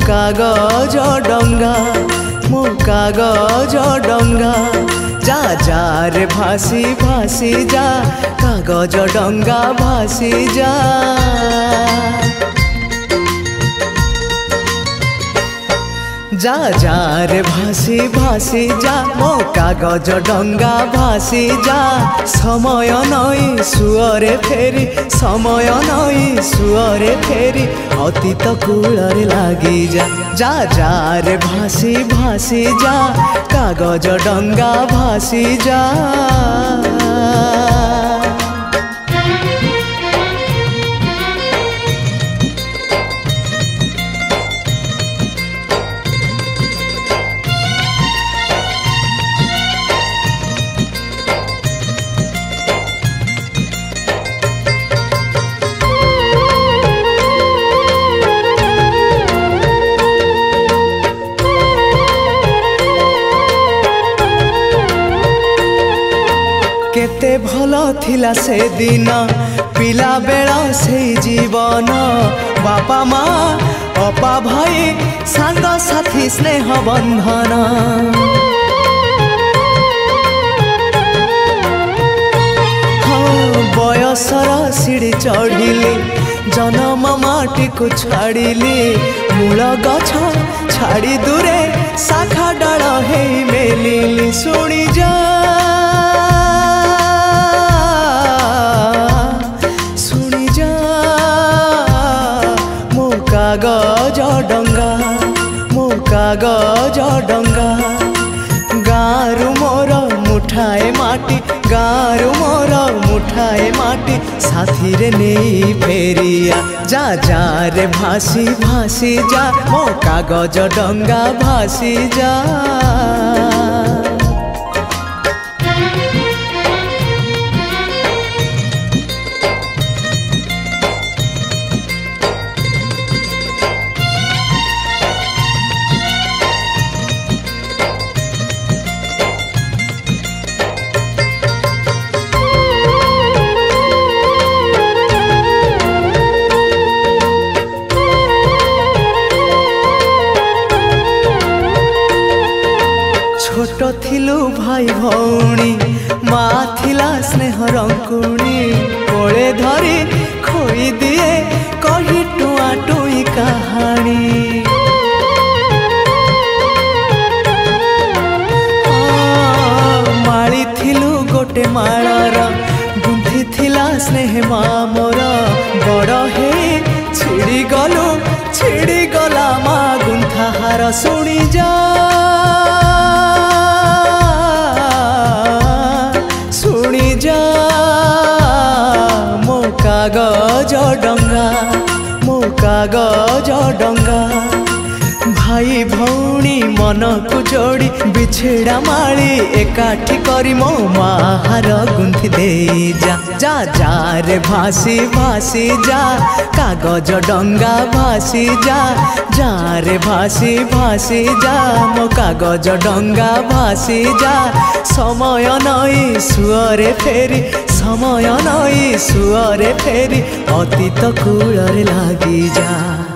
कागज डंगा मो कागज डंगा जा जा रे भासी भासी जा कागज डंगा भासी जा जा जा रे भासी भासी जा मो कागज डंगा भासी जा समय नई सुअरे फेरी समय नई सुअरे फेरी अतीत कूलरे लागी जा जा जा रे भासी भासी जा कागज डंगा भासी जा केते भल थिला से दिन पिला बेला से जीवन बापा माँ अपा भाई सांग साथी स्नेह बंधन बयसर सीढ़ी चढ़िली जन्म माटी को छाड़िली मूल गछ छाड़ी दूरे शाखा डाल हे मेलिली शुणी जा कागज डंगा मो कागज डंगा गारु मोर मुठाए माटी गारु मोर मुठाए माटी साथी रे नहीं फेरिया जा जा रे भासी भासी जा मो कागज डंगा भासी जा छोट थिलु भाई भौणी माँ थिला स्नेह रंकुणी कोले धरी खोई दिए कही टुआ टुई कहानी माली थिलु गोटे मालार गुंथी थिला स्नेह माँ मोर बड़ हे छिड़ी गला माँ गुंथा हार शुणी जा कागज डंगा मो कागज डंगा भाई भौणी मन को जोड़ी बिछेड़ा माली एकाठी करी मो माहार गुंथी दे जा जा जा रे भासी भासी जा कागज डंगा भासी जा जा रे भासी भासी जा मो कागज डंगा भासी जा समय नई सुअरे फेरी समय नई सुअरे फेरी अतीत कूलरे लागी जा।